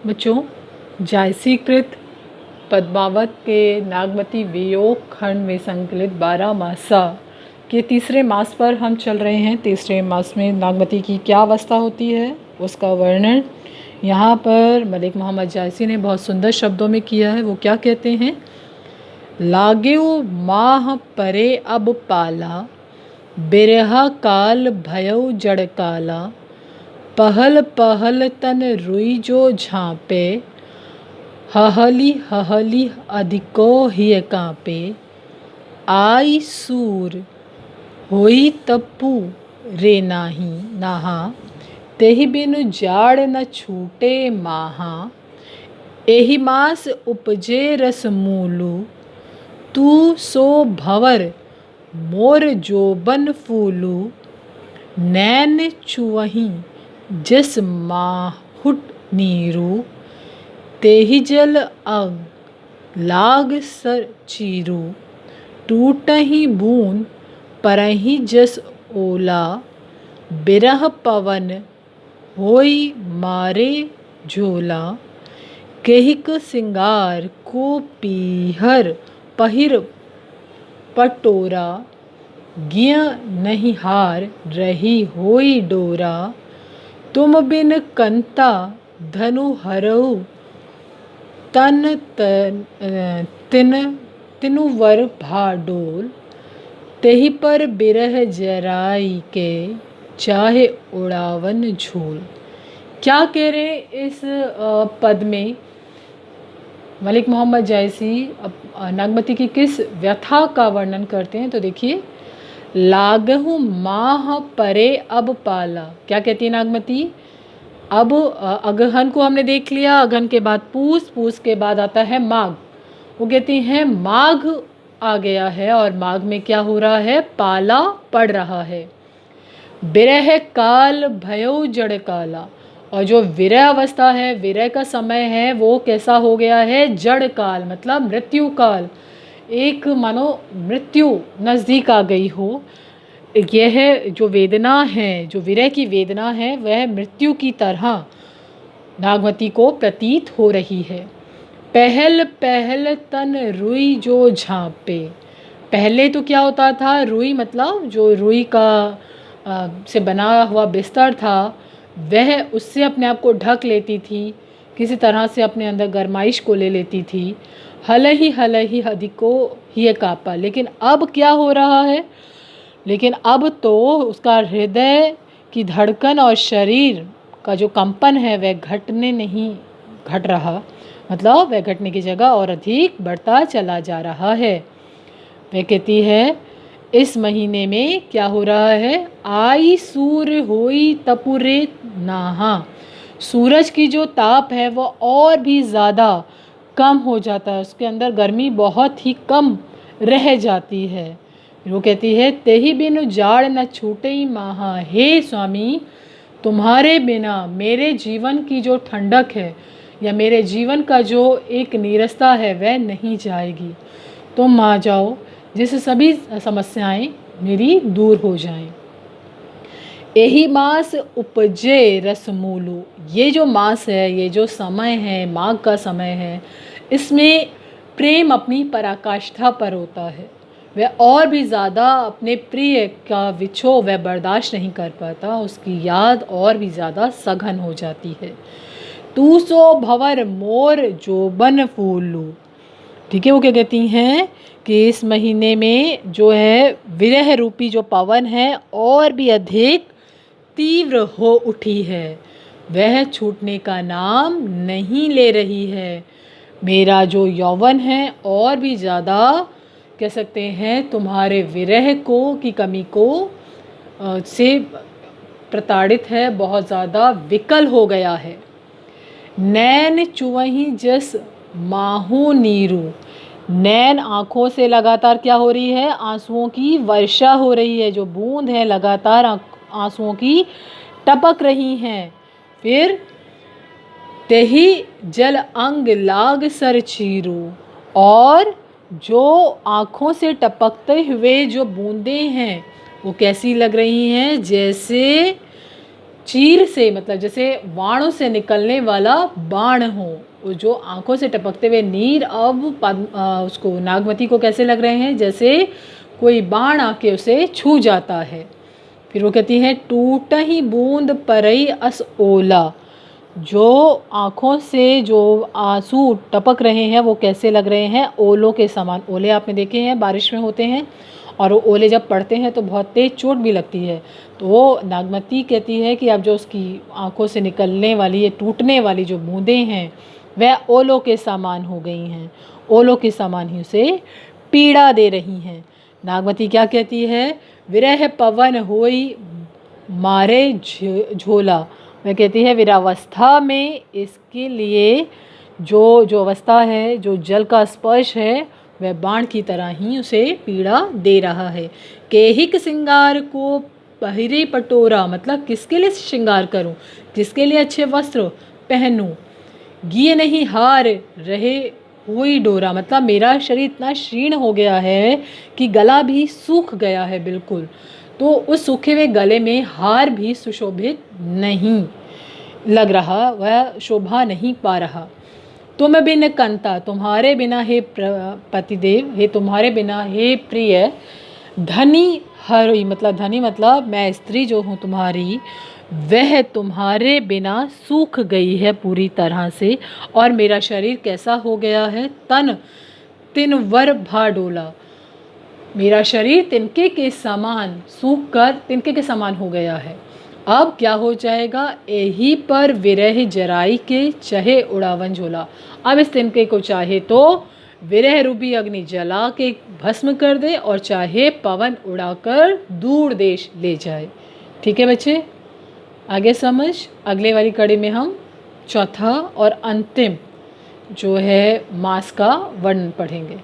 बच्चों, जायसीकृत पद्मावत के नागमती वियोग खंड में संकलित 12 मासा के तीसरे मास पर हम चल रहे हैं। तीसरे मास में नागमती की क्या अवस्था होती है उसका वर्णन यहाँ पर मलिक मोहम्मद जायसी ने बहुत सुंदर शब्दों में किया है। वो क्या कहते हैं? लागेउ माह परे अब पाला, बिरहा काल भयउ जड़ काला, पहल पहल तन रुई जो झाँपे, हहली हहली अधिको हिय काँपे, आई सूर होई तपू रे नाही नाहा, तेहि बिनु जाड़ न छूटे माहा, एहि मास उपजे रस मूलु, तू सो भवर मोर जोबन फूलू, नैन चुवहीं जिस माहुट नीरू, तेहि जल अंग लाग सर चीरू, टूटहि बूंद परहि जस ओला, बिरह पवन होई मारे झोला, केहिक सिंगार को पीहर पहिर पटोरा, गिय नहीं हार रही होई डोरा, तुम बिन कंता धनु हरऊ तन तिनु वर भाडोल, तेहि पर बिरह जराई के चाहे उड़ावन झोल। क्या कह रहे इस पद में मलिक मोहम्मद जायसी नागमती की किस व्यथा का वर्णन करते हैं? तो देखिए, लागहु माह परे अब पाला। क्या कहती है नागमती? अब अगहन को हमने देख लिया, अगहन के बाद पूस, पूस के बाद आता है माघ। वो कहती हैं माघ आ गया है और माघ में क्या हो रहा है? पाला पड़ रहा है। बिरह काल भयउ जड़ काला, और जो विरह अवस्था है, विरह का समय है, वो कैसा हो गया है? जड़ काल, मतलब मृत्यु काल। एक मानो मृत्यु नज़दीक आ गई हो। यह जो वेदना है, जो विरह की वेदना है, वह मृत्यु की तरह नागमती को प्रतीत हो रही है। पहल पहल तन रुई जो झाँपे। पहले तो क्या होता था? रुई मतलब जो रुई का से बना हुआ बिस्तर था, वह उससे अपने आप को ढक लेती थी, किसी तरह से अपने अंदर गरमाइश को ले लेती थी। हल ही अधिको ही कापा। लेकिन अब क्या हो रहा है? लेकिन अब तो उसका हृदय की धड़कन और शरीर का जो कंपन है वह घटने नहीं घट रहा, मतलब वह घटने की जगह और अधिक बढ़ता चला जा रहा है। वह कहती है इस महीने में क्या हो रहा है? आई सूर होई तपुरे नाहा। सूरज की जो ताप है वो और भी ज़्यादा कम हो जाता है, उसके अंदर गर्मी बहुत ही कम रह जाती है। वो कहती है तेहि बिनु जाड़ न छूटे ही माहा। हे स्वामी, तुम्हारे बिना मेरे जीवन की जो ठंडक है या मेरे जीवन का जो एक नीरसता है वह नहीं जाएगी। तुम आ जाओ जिससे सभी समस्याएं मेरी दूर हो जाएं। यही मास उपजे रसमूलु। ये जो मास है, ये जो समय है, माघ का समय है, इसमें प्रेम अपनी पराकाष्ठा पर होता है। वह और भी ज़्यादा अपने प्रिय का विछोह वह बर्दाश्त नहीं कर पाता, उसकी याद और भी ज़्यादा सघन हो जाती है। तू सो भंवर मोर जोबन फूलू। ठीक है, वो क्या कहती हैं कि इस महीने में जो है विरह रूपी जो पवन है और भी अधिक तीव्र हो उठी है, वह छूटने का नाम नहीं ले रही है। मेरा जो यौवन है और भी ज़्यादा कह सकते हैं तुम्हारे विरह को की कमी को से प्रताड़ित है, बहुत ज़्यादा विकल हो गया है। नैन चुवहीं जस माहू नीरू। नैन आँखों से लगातार क्या हो रही है? आंसुओं की वर्षा हो रही है, जो बूंद है लगातार आंसुओं की टपक रही हैं। फिर तेहि जल अंग लाग सर चीरू, और जो आँखों से टपकते हुए जो बूंदें हैं वो कैसी लग रही हैं? जैसे चीर से मतलब जैसे बाणों से निकलने वाला बाण हो, वो जो आंखों से टपकते हुए नीर अब उसको नागमती को कैसे लग रहे हैं, जैसे कोई बाण आके उसे छू जाता है। फिर वो कहती है टूट ही बूंद परई अस ओला, जो आँखों से जो आंसू टपक रहे हैं वो कैसे लग रहे हैं, ओलों के समान। ओले आपने देखे हैं बारिश में होते हैं, और वो ओले जब पड़ते हैं तो बहुत तेज़ चोट भी लगती है। तो वो नागमती कहती है कि अब जो उसकी आँखों से निकलने वाली ये टूटने वाली जो बूंदें हैं वह ओलों के समान हो गई हैं, ओलों के समान ही उसे पीड़ा दे रही हैं। नागमती क्या कहती है, विरह पवन होई मारे झोला। वह कहती है विरावस्था में इसके लिए जो अवस्था है, जो जल का स्पर्श है, वह बाण की तरह ही उसे पीड़ा दे रहा है। केहिक सिंगार को पहिरे पटोरा, मतलब किसके लिए श्रृंगार करूं, किसके लिए अच्छे वस्त्र पहनूं। गिए नहीं हार रहे हुई डोरा, मतलब मेरा शरीर इतना क्षीण हो गया है कि गला भी सूख गया है बिल्कुल। तो उस सूखे हुए गले में हार भी सुशोभित नहीं लग रहा, वह शोभा नहीं पा रहा। तुम बिन कंता, तुम्हारे बिना हे पतिदेव, हे तुम्हारे बिना हे प्रिय, धनी हरि, मतलब धनी मतलब मैं स्त्री जो हूँ तुम्हारी, वह तुम्हारे बिना सूख गई है पूरी तरह से। और मेरा शरीर कैसा हो गया है, तन तिनवर भा डोला, मेरा शरीर तिनके के समान सूख कर तिनके के समान हो गया है। अब क्या हो जाएगा, यही पर विरह जराई के चहे उड़ावन झोला। अब इस तिनके को चाहे तो विरह रूपी अग्नि जला के भस्म कर दे, और चाहे पवन उड़ाकर दूर देश ले जाए। ठीक है बच्चे, आगे समझ। अगले वाली कड़ी में हम चौथा और अंतिम जो है मास का वर्णन पढ़ेंगे।